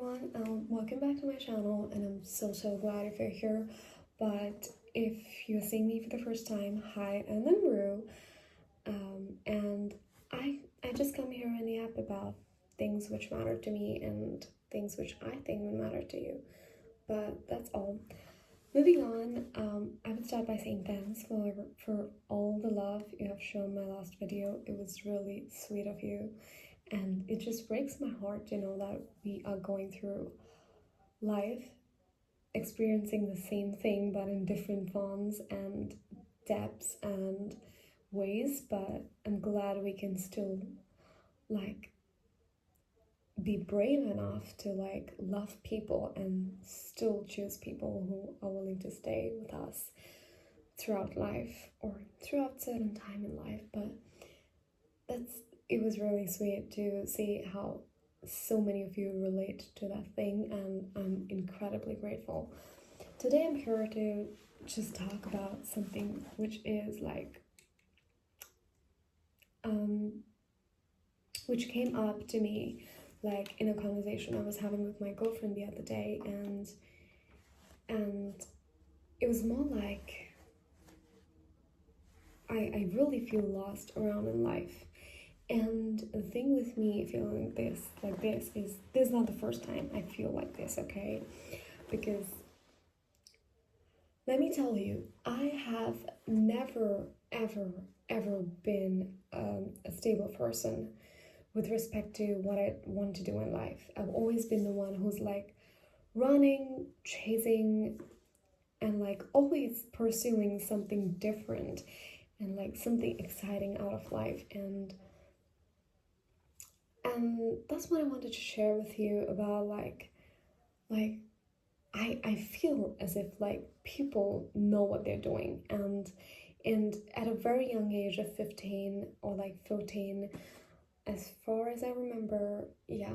everyone, welcome back to my channel, and I'm so glad if you're here. But if you're seeing me for the first time, hi, and I'm Rue, and I just come here on the app about things which matter to me and things which I think would matter to you. But that's all. Moving on, I would start by saying thanks for all the love you have shown my last video. It was really sweet of you. And it just breaks my heart to know that we are going through life, experiencing the same thing but in different forms and depths and ways. But I'm glad we can still be brave enough to love people and still choose people who are willing to stay with us throughout life or throughout certain time in life. But it was really sweet to see how so many of you relate to that thing, and I'm incredibly grateful. Today I'm here to just talk about something which is which came up to me in a conversation I was having with my girlfriend the other day, and it was more like I really feel lost around in life. And the thing with me feeling this is this is not the first time I feel like this, okay? Because let me tell you, I have never ever been a stable person with respect to what I want to do in life. I've always been the one who's running, chasing, and always pursuing something different and something exciting out of life. And that's what I wanted to share with you about I feel as if people know what they're doing, and at a very young age of 15 or 14, as far as I remember, yeah.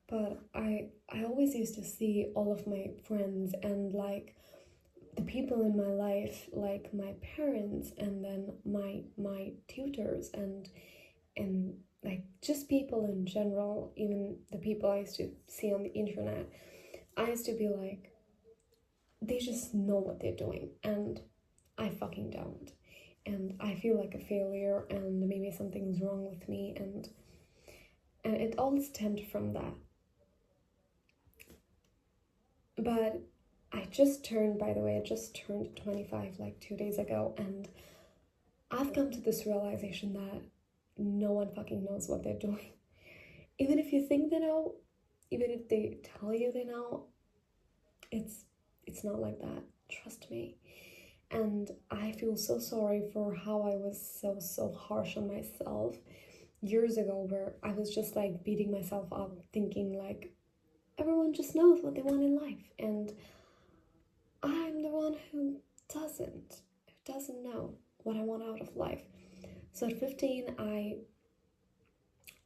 But I always used to see all of my friends and the people in my life, my parents, and then my tutors and just people in general, even the people I used to see on the internet. I used to be they just know what they're doing, and I fucking don't. And I feel like a failure, and maybe something's wrong with me, and it all stemmed from that. But I just turned 25 2 days ago, and I've come to this realization that no one fucking knows what they're doing. Even if you think they know, even if they tell you they know, it's not like that. Trust me. And I feel so sorry for how I was so harsh on myself years ago, where I was just beating myself up, thinking everyone just knows what they want in life, and I'm the one who doesn't know what I want out of life. So at 15,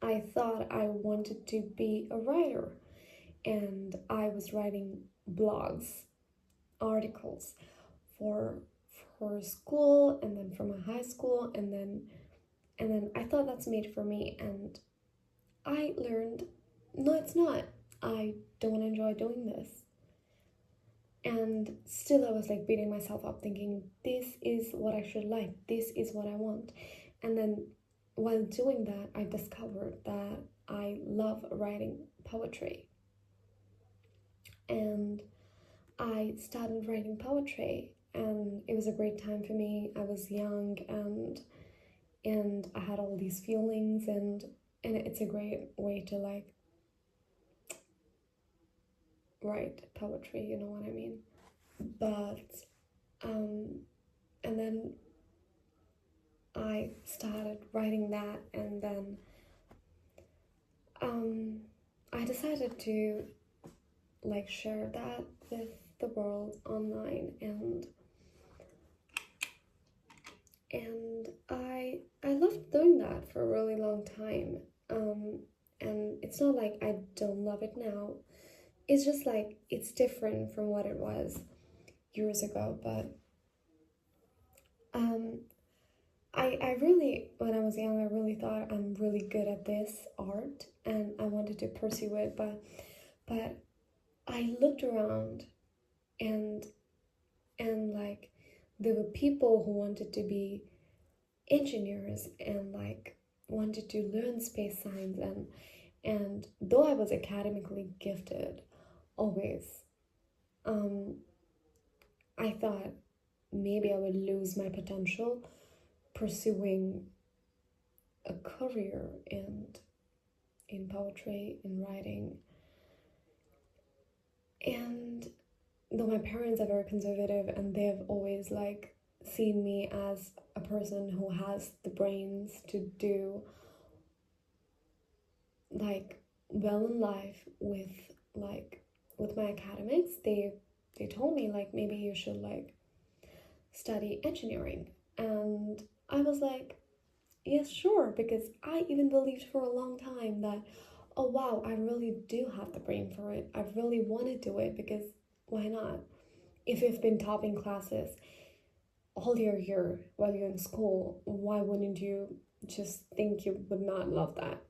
I thought I wanted to be a writer, and I was writing blogs, articles for school, and then for my high school, and then I thought that's made for me, and I learned, no, it's not. I don't enjoy doing this. And still I was beating myself up, thinking this is what I should like, this is what I want. And then while doing that, I discovered that I love writing poetry, and I started writing poetry, and it was a great time for me. I was young, and I had all these feelings, and it's a great way to write poetry, you know what I mean? But and then I started writing that, and then I decided to share that with the world online, and I loved doing that for a really long time. And it's not like I don't love it now. It's just it's different from what it was years ago. But I really, when I was young, I really thought I'm really good at this art, and I wanted to pursue it, but I looked around, and like there were people who wanted to be engineers and like wanted to learn space science, and though I was academically gifted always, um I thought maybe I would lose my potential pursuing a career in poetry, in writing. And though my parents are very conservative and they've always like seen me as a person who has the brains to do like well in life with like with my academics, they told me like maybe you should like study engineering. And I was like, yes, sure, because I even believed for a long time that, oh wow, I really do have the brain for it. I really want to do it because why not? If you've been topping classes all year while you're in school, why wouldn't you just think you would not love that?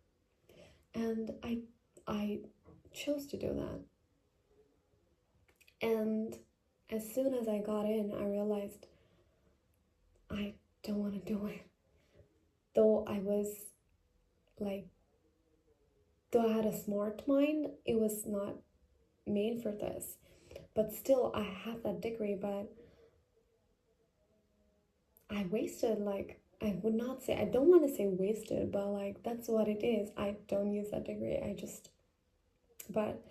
And I chose to do that. And as soon as I got in, I realized I don't want to do it. Though I was like, though I had a smart mind, it was not made for this. But still, I have that degree, but I wasted, like, I would not say, I don't want to say wasted, but like, that's what it is. I don't use that degree. But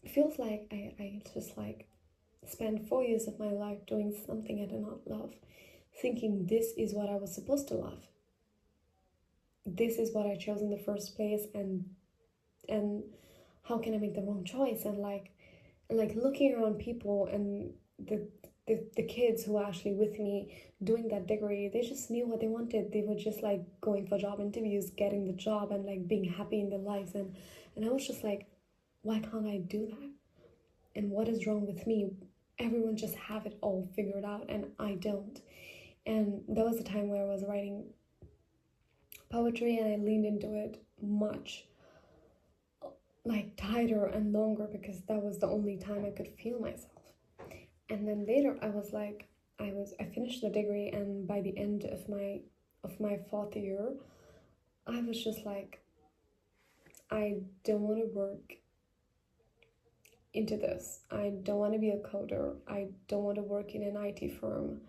it feels like I just like spent 4 years of my life doing something I did not love, thinking this is what I was supposed to love. This is what I chose in the first place, and how can I make the wrong choice? And like looking around people and the kids who were actually with me doing that degree, they just knew what they wanted. They were just like going for job interviews, getting the job, and like being happy in their lives. And I was just like, why can't I do that? And what is wrong with me? Everyone just have it all figured out, and I don't. And there was a time where I was writing poetry, and I leaned into it much, like tighter and longer, because that was the only time I could feel myself. And then later I was like, I finished the degree, and by the end of my fourth year, I was just like, I don't want to work into this. I don't want to be a coder. I don't want to work in an IT firm.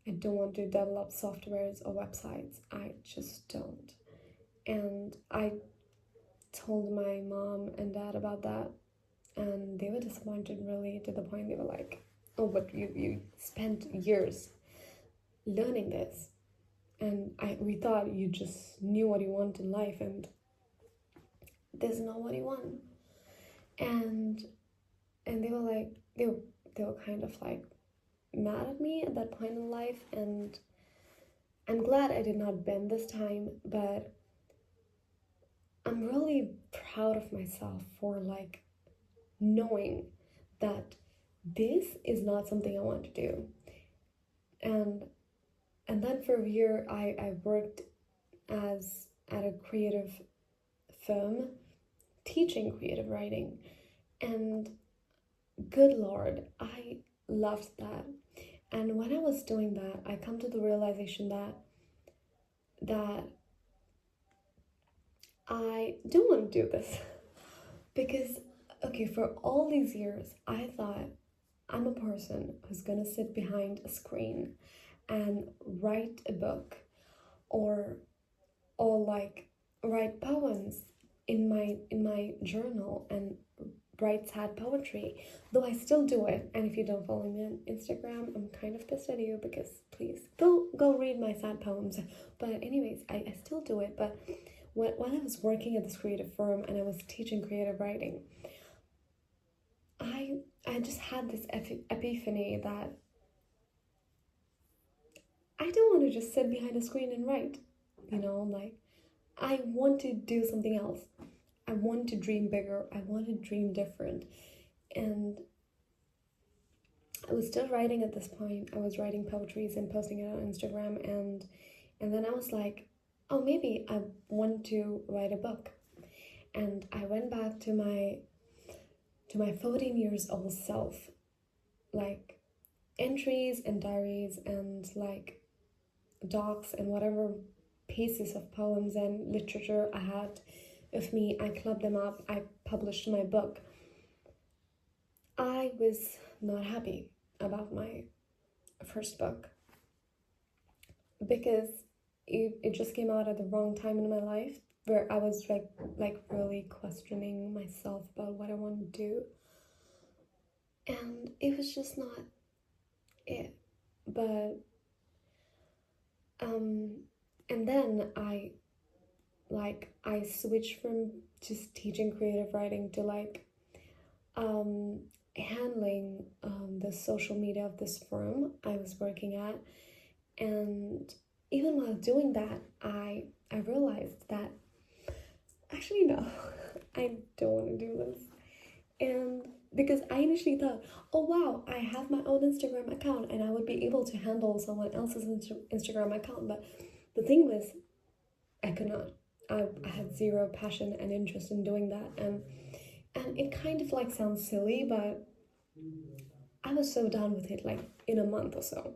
I don't want to develop softwares or websites. I just don't. And I told my mom and dad about that, and they were disappointed, really, to the point they were like, oh, but you spent years learning this, and we thought you just knew what you want in life, and this is not what you want. And they were like, they were kind of like mad at me at that point in life, and I'm glad I did not bend this time, but I'm really proud of myself for like knowing that this is not something I want to do. And then for a year I worked as at a creative firm teaching creative writing, and good lord, I loved that. And when I was doing that, I come to the realization that I don't want to do this. Because okay, for all these years I thought I'm a person who's gonna sit behind a screen and write a book, or like write poems in my journal and write sad poetry. Though I still do it, and if you don't follow me on Instagram, I'm kind of pissed at you, because please go read my sad poems. But anyways, I still do it. But when I was working at this creative firm and I was teaching creative writing, I just had this epiphany that I don't want to just sit behind a screen and write, like I want to do something else. I want to dream bigger. I want to dream different. And I was still writing at this point. I was writing poetries and posting it on Instagram, and then I was like, oh, maybe I want to write a book. And I went back to to my 14 years old self, like entries and diaries and like docs and whatever pieces of poems and literature I had of me. I clubbed them up, I published my book. I was not happy about my first book because it just came out at the wrong time in my life, where I was like really questioning myself about what I want to do, and it was just not it. But and then I switched from just teaching creative writing to like handling the social media of this firm I was working at. And even while doing that, I realized that actually no, I don't want to do this. And because I initially thought, oh wow, I have my own Instagram account and I would be able to handle someone else's Instagram account. But the thing was, I could not. I had zero passion and interest in doing that. And it kind of like sounds silly, but I was so done with it like in a month or so.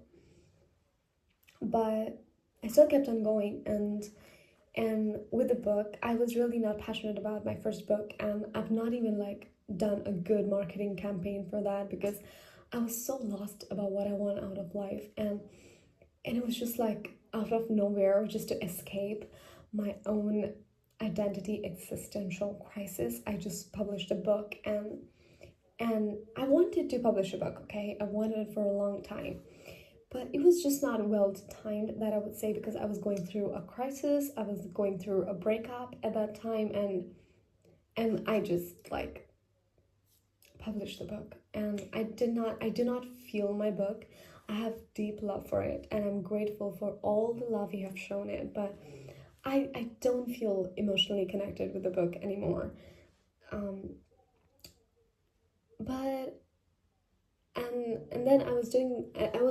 But I still kept on going, and with the book, I was really not passionate about my first book, and I've not even like done a good marketing campaign for that because I was so lost about what I want out of life, and it was just like out of nowhere, just to escape my own identity existential crisis, I just published a book. And I wanted to publish a book, okay? I wanted it for a long time. But it was just not well timed, that I would say, because I was going through a crisis, I was going through a breakup at that time, and I just like published the book. And I did not feel my book. I have deep love for it, and I'm grateful for all the love you have shown it, but I don't feel emotionally connected with the book anymore. But and then I was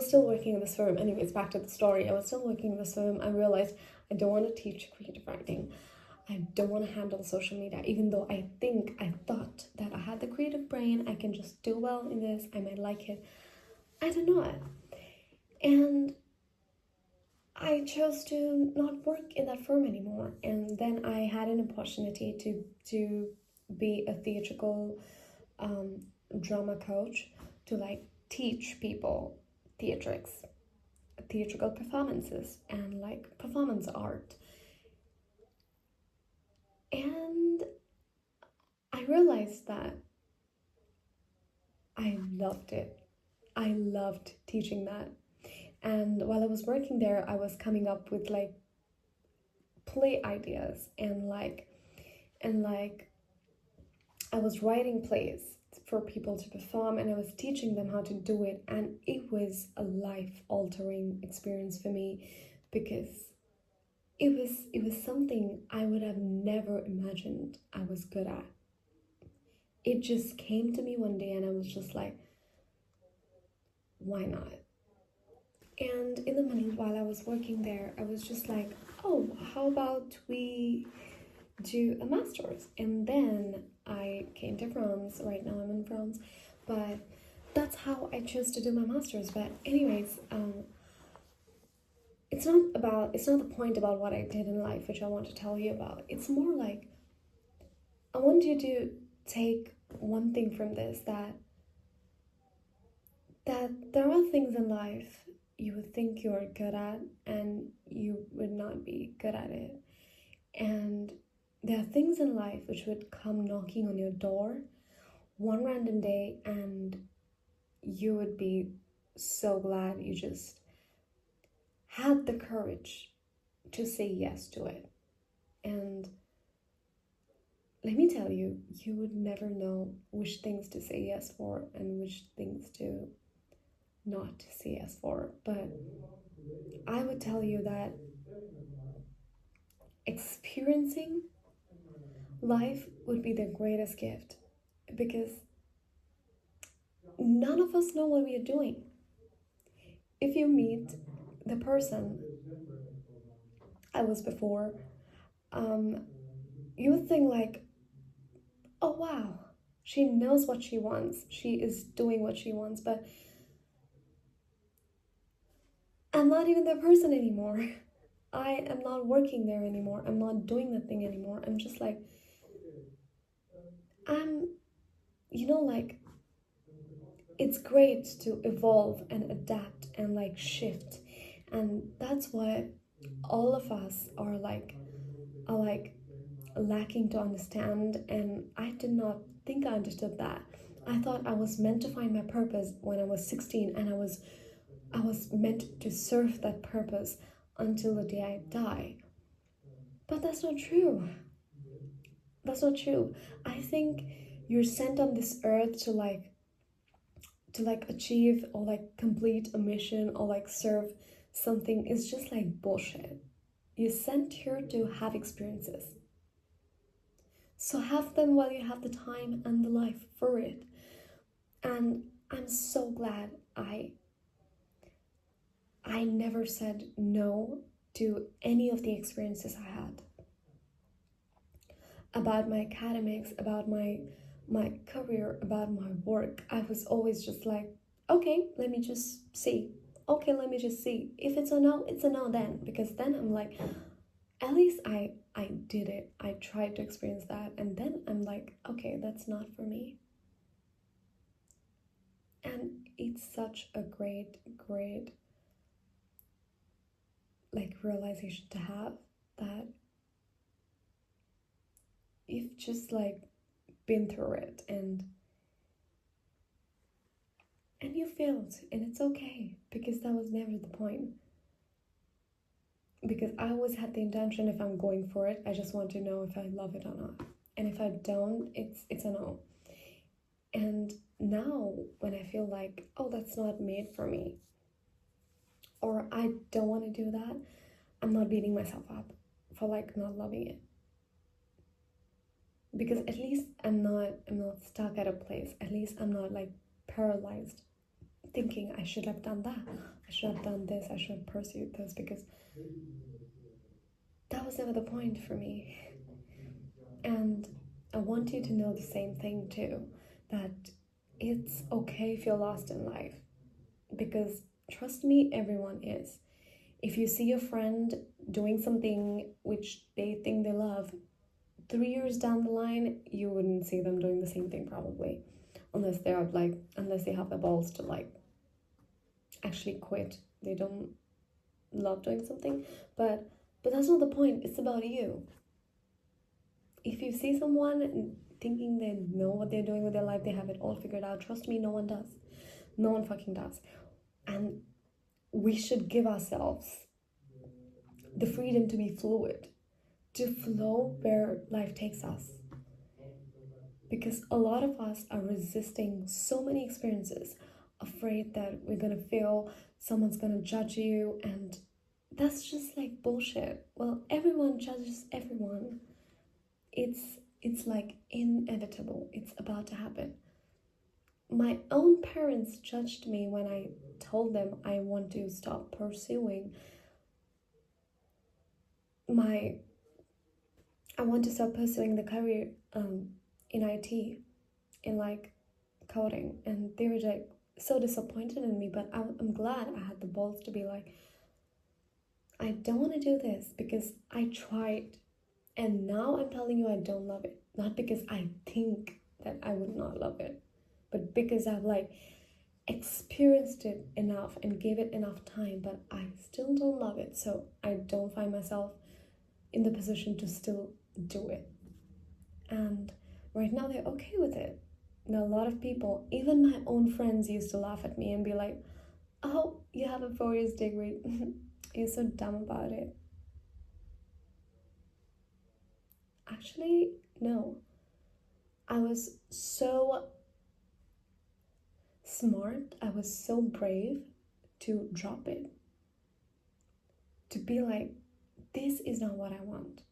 still working in this firm. Anyways, back to the story. I was still working in this firm. I realized I don't want to teach creative writing. I don't want to handle social media, even though I thought that I had the creative brain. I can just do well in this. I might like it. I don't know it. And I chose to not work in that firm anymore. And then I had an opportunity to be a theatrical drama coach, to like teach people theatrics, theatrical performances, and like performance art. And I realized that I loved it. I loved teaching that. And while I was working there, I was coming up with like play ideas, and I was writing plays for people to perform, and I was teaching them how to do it, and it was a life-altering experience for me because it was something I would have never imagined I was good at. It just came to me one day and I was just like, why not? And in the middle, while I was working there, I was just like, oh, how about we do a master's? And then I came to France. Right now I'm in France, but that's how I chose to do my master's. But anyways, it's not the point about what I did in life, which I want to tell you about. It's more like I want you to take one thing from this, that there are things in life you would think you're good at and you would not be good at it. And there are things in life which would come knocking on your door one random day, and you would be so glad you just had the courage to say yes to it. And let me tell you, you would never know which things to say yes for and which things to not say yes for. But I would tell you that experiencing life would be the greatest gift, because none of us know what we are doing. If you meet the person I was before, you would think like, oh wow, She knows what she wants. She is doing what she wants, but I'm not even that person anymore. I am not working there anymore. I'm not doing that thing anymore. I'm just like, I'm, like, it's great to evolve and adapt and like shift. And that's what all of us are like lacking to understand. And I did not think I understood that. I thought I was meant to find my purpose when I was 16, and I was meant to serve that purpose until the day I die. But that's not true. That's not true. I think you're sent on this earth to achieve or like complete a mission or like serve something is just like bullshit. You're sent here to have experiences. So have them while you have the time and the life for it. And I'm so glad I never said no to any of the experiences I had. About my academics, about my career, about my work, I was always just like, okay, let me just see. Okay, let me just see. If it's a no, it's a no then. Because then I'm like, at least I did it. I tried to experience that. And then I'm like, okay, that's not for me. And it's such a great, great like realization to have, that you've just like been through it and you failed, and it's okay, because that was never the point. Because I always had the intention, if I'm going for it, I just want to know if I love it or not. And if I don't, it's a no. And now when I feel like, oh, that's not made for me, or I don't want to do that, I'm not beating myself up for like not loving it. Because at least I'm not stuck at a place. At least I'm not like paralyzed, thinking I should have done that, I should have done this, I should have pursued this, because that was never the point for me. And I want you to know the same thing too, that it's okay if you're lost in life, because trust me, everyone is. If you see a friend doing something which they think they love, 3 years down the line, you wouldn't see them doing the same thing probably, unless they have the balls to like actually quit. They don't love doing something, but that's not the point. It's about you. If you see someone thinking they know what they're doing with their life, they have it all figured out, trust me, no one does. No one fucking does. And we should give ourselves the freedom to be fluid, to flow where life takes us. Because a lot of us are resisting so many experiences, afraid that we're gonna fail, someone's gonna judge you, and that's just like bullshit. Well, everyone judges everyone. It's like inevitable. It's about to happen. My own parents judged me when I told them I want to stop pursuing the career in IT, in like coding, and they were like so disappointed in me. But I'm glad I had the balls to be like, I don't want to do this because I tried, and now I'm telling you I don't love it. Not because I think that I would not love it, but because I've like experienced it enough and gave it enough time, but I still don't love it. So I don't find myself in the position to still do it. And right now they're okay with it. Now a lot of people, even my own friends, used to laugh at me and be like, oh, you have a 4 years degree. You're so dumb about it. Actually, no. I was so smart, I was so brave to drop it. To be like, this is not what I want.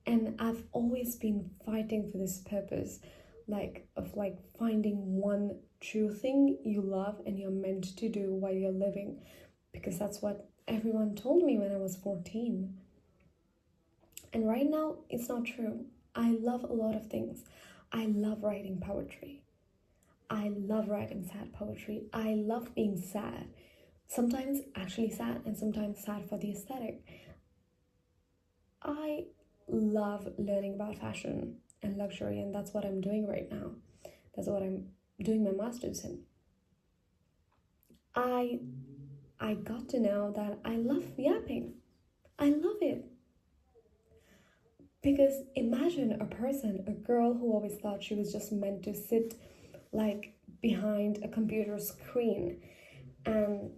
And I've always been fighting for this purpose, of finding one true thing you love and you're meant to do while you're living, because that's what everyone told me when I was 14. And right now, it's not true. I love a lot of things. I love writing poetry. I love writing sad poetry. I love being sad. Sometimes actually sad, and sometimes sad for the aesthetic. I love learning about fashion and luxury, and that's what I'm doing right now. That's what I'm doing my master's in. I got to know that I love yapping. I love it. Because imagine a person, a girl who always thought she was just meant to sit like behind a computer screen and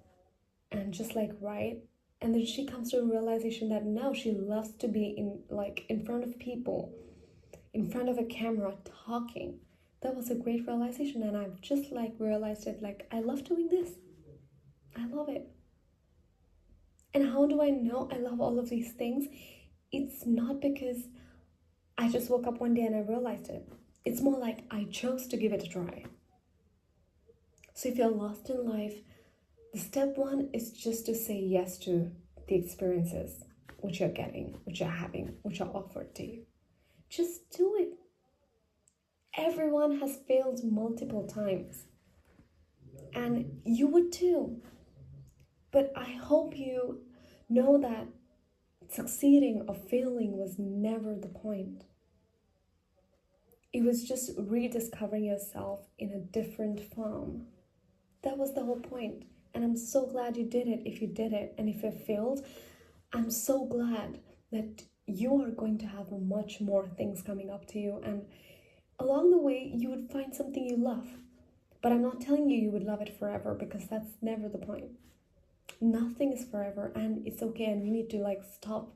just like write, and then she comes to a realization that no, she loves to be in front of people, in front of a camera talking. That was a great realization, and I've just like realized it, like I love doing this. I love it. And how do I know I love all of these things? It's not because I just woke up one day and I realized it. It's more like I chose to give it a try. So if you're lost in life, the step one is just to say yes to the experiences which you're getting, which you're having, which are offered to you. Just do it. Everyone has failed multiple times, and you would too. But I hope you know that succeeding or failing was never the point. It was just rediscovering yourself in a different form. That was the whole point. And I'm so glad you did it if you did it. And if you failed, I'm so glad that you are going to have much more things coming up to you. And along the way, you would find something you love. But I'm not telling you would love it forever, because that's never the point. Nothing is forever, and it's okay. And we need to stop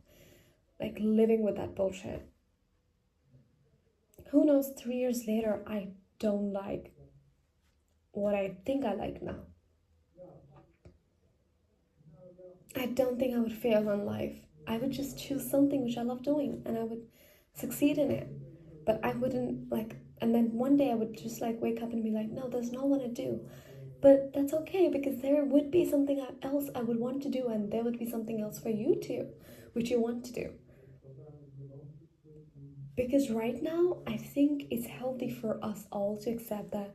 living with that bullshit. Who knows, 3 years later, I don't like what I think I like now. I don't think I would fail in life. I would just choose something which I love doing, and I would succeed in it. But I wouldn't and then one day I would just wake up and be like, no, that's not what I do. But that's okay, because there would be something else I would want to do, and there would be something else for you too, which you want to do. Because right now, I think it's healthy for us all to accept that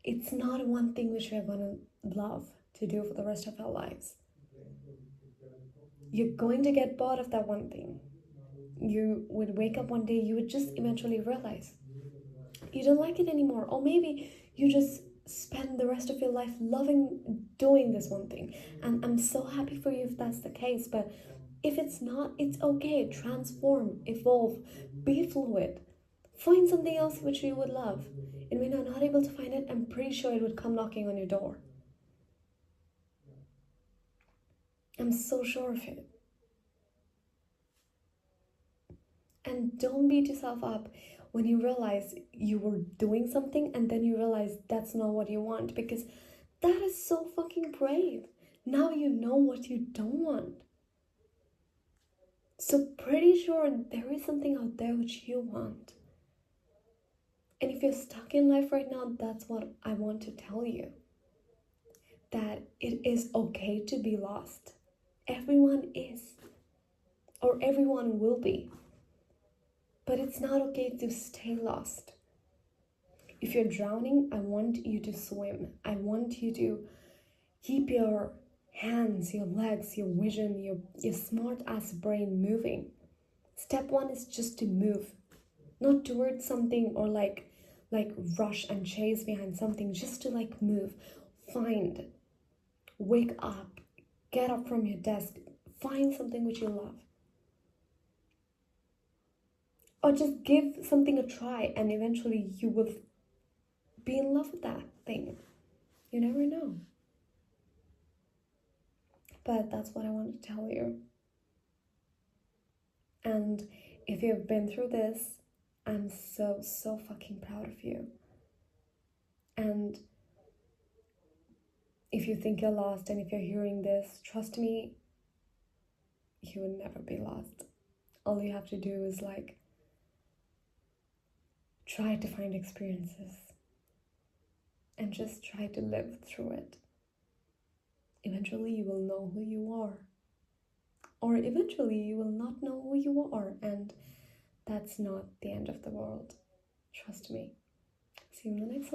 it's not one thing which we're gonna love to do for the rest of our lives. You're going to get bored of that one thing. You would wake up one day, you would just eventually realize you don't like it anymore. Or maybe you just spend the rest of your life loving doing this one thing. And I'm so happy for you if that's the case. But if it's not, it's okay. Transform, evolve, be fluid. Find something else which you would love. And when you're not able to find it, I'm pretty sure it would come knocking on your door. I'm so sure of it. And don't beat yourself up when you realize you were doing something and then you realize that's not what you want, because that is so fucking brave. Now you know what you don't want. So pretty sure there is something out there which you want. And if you're stuck in life right now, that's what I want to tell you. That it is okay to be lost. Everyone is. Or everyone will be. But it's not okay to stay lost. If you're drowning, I want you to swim. I want you to keep your hands, your legs, your vision, your smart ass brain moving. Step one is just to move. Not towards something or like rush and chase behind something, just to move. Find. Wake up. Get up from your desk. Find something which you love. Or just give something a try, and eventually you will be in love with that thing. You never know. But that's what I want to tell you. And if you've been through this, I'm so fucking proud of you. And if you think you're lost, and if you're hearing this, trust me, you will never be lost. All you have to do is try to find experiences and just try to live through it. Eventually you will know who you are, or eventually you will not know who you are, and that's not the end of the world. Trust me. See you in the next one.